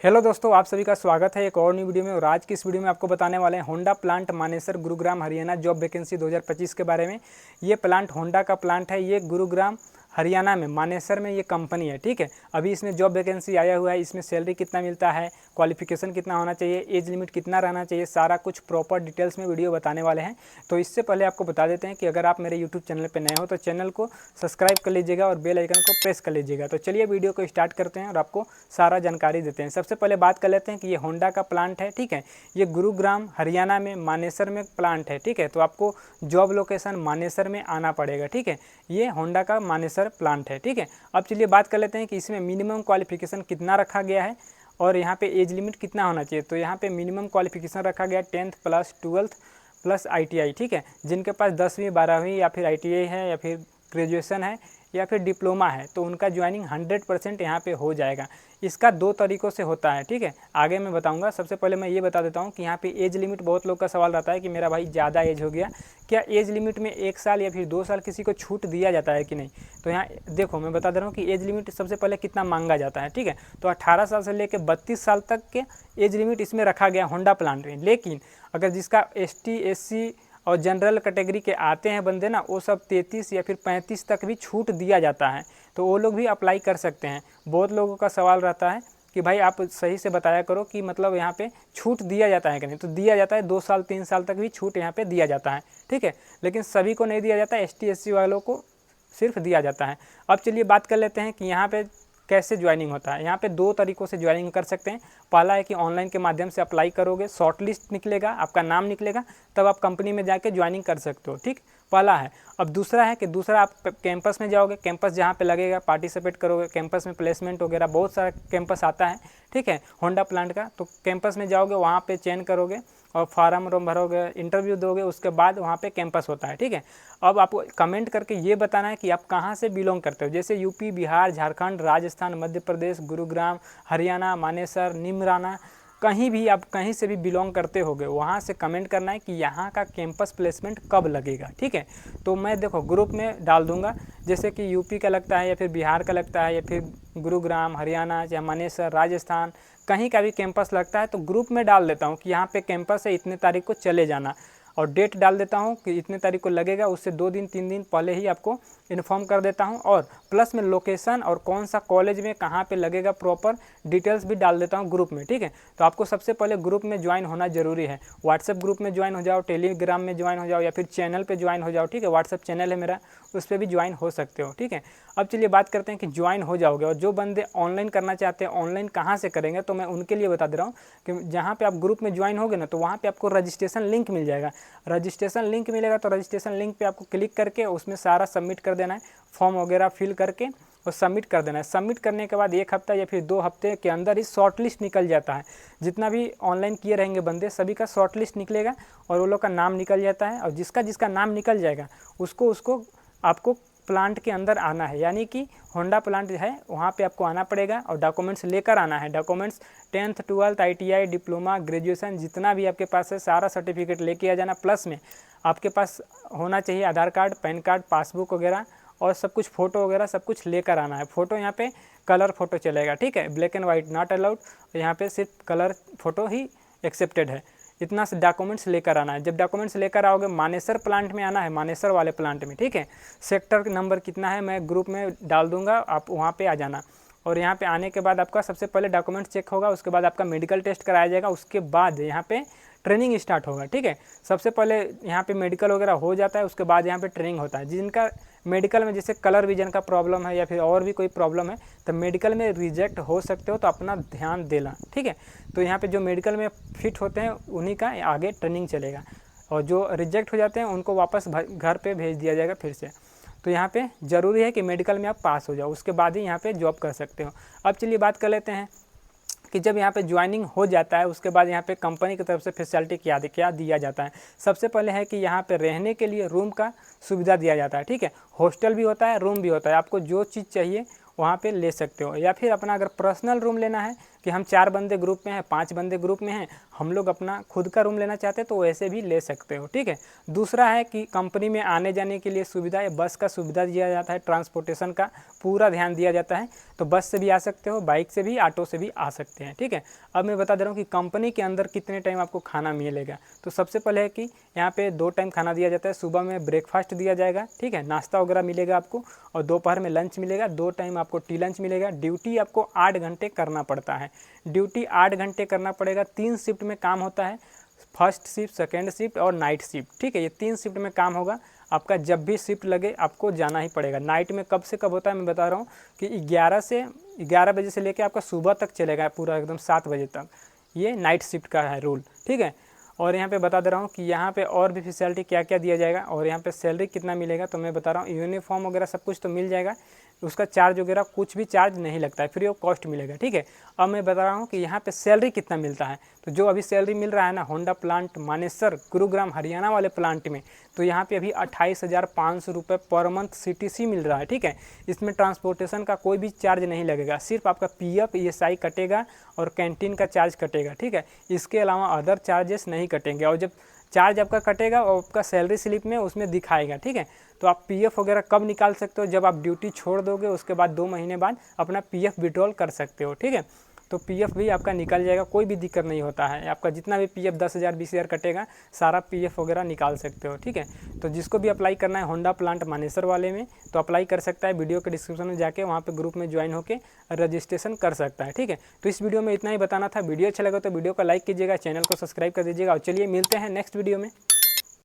Hello दोस्तों, आप सभी का स्वागत है एक और नई वीडियो में। और आज की इस वीडियो में आपको बताने वाले हैं Honda plant Manesar Gurugram Haryana job vacancy 2025 के बारे में। ये प्लांट होंडा का प्लांट है, ये गुरुग्राम हरियाणा में मानेसर में ये कंपनी है। ठीक है, अभी इसमें जॉब वैकेंसी आया हुआ है। इसमें सैलरी कितना मिलता है, क्वालिफिकेशन कितना होना चाहिए, एज लिमिट कितना रहना चाहिए, सारा कुछ प्रॉपर डिटेल्स में वीडियो बताने वाले हैं। तो इससे पहले आपको बता देते हैं कि अगर आप मेरे यूट्यूब चैनल पर नए हो तो चैनल को सब्सक्राइब कर लीजिएगा और बेल आइकन को प्रेस कर लीजिएगा। तो चलिए वीडियो को स्टार्ट करते हैं और आपको सारा जानकारी देते हैं। सबसे पहले बात कर लेते हैं कि ये होंडा का प्लांट है। ठीक है, ये गुरुग्राम हरियाणा में मानेसर में प्लांट है। ठीक है, तो आपको जॉब लोकेशन मानेसर में आना पड़ेगा। ठीक है, ये होंडा का मानेसर प्लांट है। ठीक है, अब चलिए बात कर लेते हैं कि इसमें मिनिमम क्वालिफिकेशन कितना रखा गया है और यहाँ पे एज लिमिट कितना होना चाहिए। तो यहाँ पे मिनिमम क्वालिफिकेशन रखा गया 10th plus 12th plus ITI। ठीक है, जिनके पास 10वीं 12वीं या फिर ITI है या फिर ग्रेजुएशन है या फिर डिप्लोमा है तो उनका ज्वाइनिंग 100% यहाँ पे हो जाएगा। इसका 2 तरीक़ों से होता है। ठीक है, आगे मैं बताऊंगा। सबसे पहले मैं ये बता देता हूँ कि यहाँ पे एज लिमिट, बहुत लोग का सवाल रहता है कि मेरा भाई ज़्यादा एज हो गया, क्या एज लिमिट में 1 साल या फिर 2 साल किसी को छूट दिया जाता है कि नहीं। तो यहाँ देखो, मैं बता दे रहा हूँ कि एज लिमिट सबसे पहले कितना मांगा जाता है। ठीक है, तो 18 साल से लेकर 32 साल तक के एज लिमिट इसमें रखा गया होंडा प्लांट में। लेकिन अगर जिसका ST SC और जनरल कैटेगरी के आते हैं बंदे ना, वो सब 33 या फिर 35 तक भी छूट दिया जाता है, तो वो लोग भी अप्लाई कर सकते हैं। बहुत लोगों का सवाल रहता है कि भाई आप सही से बताया करो कि मतलब यहाँ पे छूट दिया जाता है कि नहीं। तो दिया जाता है, 2 साल 3 साल तक भी छूट यहाँ पे दिया जाता है। ठीक है, लेकिन सभी को नहीं दिया जाता, ST SC वालों को सिर्फ दिया जाता है। अब चलिए बात कर लेते हैं कि यहाँ पे कैसे ज्वाइनिंग होता है। यहाँ पे 2 तरीक़ों से ज्वाइनिंग कर सकते हैं। पहला है कि ऑनलाइन के माध्यम से अप्लाई करोगे, शॉर्ट लिस्ट निकलेगा, आपका नाम निकलेगा, तब आप कंपनी में जाके ज्वाइनिंग कर सकते हो। ठीक, पहला है। अब दूसरा है कि दूसरा आप कैंपस में जाओगे, कैंपस जहाँ पे लगेगा पार्टिसिपेट करोगे, कैंपस में प्लेसमेंट वगैरह बहुत सारा कैंपस आता है। ठीक है, होंडा प्लांट का। तो कैंपस में जाओगे, वहाँ पे चयन करोगे और फार्म वार्म भरोगे, इंटरव्यू दोगे, उसके बाद वहाँ पे कैंपस होता है। ठीक है, अब आपको कमेंट करके ये बताना है कि आप कहाँ से बिलोंग करते हो। जैसे यूपी, बिहार, झारखंड, राजस्थान, मध्य प्रदेश, गुरुग्राम, हरियाणा, मानेसर, निमराना, कहीं भी आप कहीं से भी बिलोंग करते होगे, वहाँ से कमेंट करना है कि यहाँ का कैंपस प्लेसमेंट कब लगेगा। ठीक है, तो मैं देखो ग्रुप में डाल दूंगा, जैसे कि यूपी का लगता है या फिर बिहार का लगता है या फिर गुरुग्राम हरियाणा या मानेसर राजस्थान, कहीं का भी कैंपस लगता है तो ग्रुप में डाल देता हूँ कि यहाँ पे कैंपस है, इतने तारीख को चले जाना, और डेट डाल देता हूँ कि इतने तारीख को लगेगा। उससे 2 दिन 3 दिन पहले ही आपको इन्फॉर्म कर देता हूँ, और प्लस में लोकेशन और कौन सा कॉलेज में कहाँ पे लगेगा प्रॉपर डिटेल्स भी डाल देता हूँ ग्रुप में। ठीक है, तो आपको सबसे पहले ग्रुप में ज्वाइन होना जरूरी है। व्हाट्सएप ग्रुप में ज्वाइन हो जाओ, टेलीग्राम में ज्वाइन हो जाओ या फिर चैनल पर ज्वाइन हो जाओ। ठीक है, व्हाट्सएप चैनल है मेरा, उस पर भी ज्वाइन हो सकते हो। ठीक है, अब चलिए बात करते हैं कि ज्वाइन हो जाओगे, और जो बंदे ऑनलाइन करना चाहते हैं ऑनलाइन कहाँ से करेंगे, तो मैं उनके लिए बता दे रहा हूँ कि जहाँ पे आप ग्रुप में ज्वाइन होगे ना, तो वहाँ पे आपको रजिस्ट्रेशन लिंक मिल जाएगा। रजिस्ट्रेशन लिंक मिलेगा तो रजिस्ट्रेशन लिंक पे आपको क्लिक करके उसमें सारा सबमिट कर देना है, फॉर्म वगैरह फिल करके और सबमिट कर देना है। सबमिट करने के बाद 1 हफ्ता या फिर 2 हफ्ते के अंदर ही शॉर्ट लिस्ट निकल जाता है। जितना भी ऑनलाइन किए रहेंगे बंदे, सभी का शॉर्ट लिस्ट निकलेगा और वो लोग का नाम निकल जाता है। और जिसका जिसका नाम निकल जाएगा उसको आपको प्लांट के अंदर आना है, यानी कि होंडा प्लांट है वहाँ पे आपको आना पड़ेगा और डॉक्यूमेंट्स लेकर आना है। Documents 10th 12th ITI diploma graduation जितना भी आपके पास है सारा सर्टिफिकेट लेके आ जाना। प्लस में आपके पास होना चाहिए आधार कार्ड, पैन कार्ड, पासबुक वगैरह और सब कुछ, फ़ोटो वगैरह सब कुछ लेकर आना है। फ़ोटो यहाँ पे कलर फ़ोटो चलेगा। ठीक है, black and white not allowed, यहाँ पे सिर्फ कलर फ़ोटो ही एक्सेप्टेड है। इतना से डॉक्यूमेंट्स लेकर आना है। जब डॉक्यूमेंट्स लेकर आओगे मानेसर प्लांट में आना है, मानेसर वाले प्लांट में। ठीक है, सेक्टर नंबर कितना है मैं ग्रुप में डाल दूंगा, आप वहाँ पे आ जाना। और यहाँ पे आने के बाद आपका सबसे पहले डॉक्यूमेंट्स चेक होगा, उसके बाद आपका मेडिकल टेस्ट कराया जाएगा, उसके बाद यहाँ पे ट्रेनिंग स्टार्ट होगा। ठीक है, सबसे पहले यहाँ पे मेडिकल वगैरह हो जाता है, उसके बाद यहाँ पे ट्रेनिंग होता है। जिनका मेडिकल में जैसे कलर विजन का प्रॉब्लम है या फिर और भी कोई प्रॉब्लम है तो मेडिकल में रिजेक्ट हो सकते हो, तो अपना ध्यान देना। ठीक है, तो यहाँ पे जो मेडिकल में फिट होते हैं उन्हीं का आगे ट्रेनिंग चलेगा, और जो रिजेक्ट हो जाते हैं उनको वापस घर पे भेज दिया जाएगा फिर से। तो यहाँ पे ज़रूरी है कि मेडिकल में आप पास हो जाओ, उसके बाद ही यहाँ पे जॉब कर सकते हो। अब चलिए बात कर लेते हैं कि जब यहाँ पे ज्वाइनिंग हो जाता है उसके बाद यहाँ पे कंपनी की तरफ से फैसिलिटी क्या दिया जाता है। सबसे पहले है कि यहाँ पे रहने के लिए रूम का सुविधा दिया जाता है। ठीक है, हॉस्टल भी होता है, रूम भी होता है, आपको जो चीज़ चाहिए वहाँ पे ले सकते हो, या फिर अपना अगर पर्सनल रूम लेना है कि हम 4 बंदे ग्रुप में हैं, 5 बंदे ग्रुप में हैं, हम लोग अपना खुद का रूम लेना चाहते हैं तो वैसे भी ले सकते हो, ठीक है। दूसरा है कि कंपनी में आने जाने के लिए सुविधा है, बस का सुविधा दिया जाता है, ट्रांसपोर्टेशन का पूरा ध्यान दिया जाता है, तो बस से भी आ सकते हो, बाइक से भी, ऑटो से भी आ सकते हैं, ठीक है। अब मैं बता दे रहा हूँ कि कंपनी के अंदर कितने टाइम आपको खाना मिलेगा। तो सबसे पहले है कि यहाँ पे 2 टाइम खाना दिया जाता है, सुबह में ब्रेकफास्ट दिया जाएगा, ठीक है, नाश्ता वगैरह मिलेगा आपको, और दोपहर में लंच मिलेगा, 2 टाइम आपको टी लंच मिलेगा। ड्यूटी आपको 8 घंटे करना पड़ता है, ड्यूटी 8 घंटे करना पड़ेगा। 3 शिफ्ट में काम होता है, फर्स्ट शिफ्ट, सेकेंड शिफ्ट और नाइट शिफ्ट, ठीक है। ये 3 शिफ्ट में काम होगा आपका। जब भी शिफ्ट लगे आपको जाना ही पड़ेगा। नाइट में कब से कब होता है मैं बता रहा हूँ कि 11 बजे से लेकर आपका सुबह तक चलेगा, पूरा एकदम 7 बजे तक। ये नाइट शिफ्ट का है रूल, ठीक है। और यहाँ पे बता दे रहा हूँ कि यहाँ पे और भी फैसिलिटी क्या क्या दिया जाएगा और यहाँ पे सैलरी कितना मिलेगा। तो मैं बता रहा हूँ यूनिफॉर्म वगैरह सब कुछ तो मिल जाएगा, उसका चार्ज वगैरह कुछ भी चार्ज नहीं लगता है, फ्री ऑफ कॉस्ट मिलेगा, ठीक है। अब मैं बता रहा हूँ कि यहाँ पे सैलरी कितना मिलता है। तो जो अभी सैलरी मिल रहा है ना होंडा प्लांट मानेसर गुरुग्राम हरियाणा वाले प्लांट में, तो यहाँ पे अभी 28,500 रुपये पर मंथ CTC मिल रहा है, ठीक है। इसमें ट्रांसपोर्टेशन का कोई भी चार्ज नहीं लगेगा, सिर्फ आपका PF ESI कटेगा और कैंटीन का चार्ज कटेगा, ठीक है। इसके अलावा अदर चार्जेस नहीं कटेंगे, और जब चार्ज आपका कटेगा और आपका सैलरी स्लिप में उसमें दिखाएगा, ठीक है। तो आप PF वगैरह कब निकाल सकते हो, जब आप ड्यूटी छोड़ दोगे उसके बाद 2 महीने बाद अपना PF विड्रॉल कर सकते हो, ठीक है। तो PF भी आपका निकल जाएगा, कोई भी दिक्कत नहीं होता है। आपका जितना भी PF 10,000 20,000 कटेगा, सारा PF वगैरह निकाल सकते हो, ठीक है। तो जिसको भी अप्लाई करना है होंडा प्लांट मानेसर वाले में, तो अप्लाई कर सकता है। वीडियो के डिस्क्रिप्शन में जाके वहाँ पे ग्रुप में ज्वाइन होकर रजिस्ट्रेशन कर सकता है, ठीक है। तो इस वीडियो में इतना ही बताना था। वीडियो अच्छा लगा तो वीडियो को लाइक कीजिएगा, चैनल को सब्सक्राइब कर दीजिएगा, और चलिए मिलते हैं नेक्स्ट वीडियो में।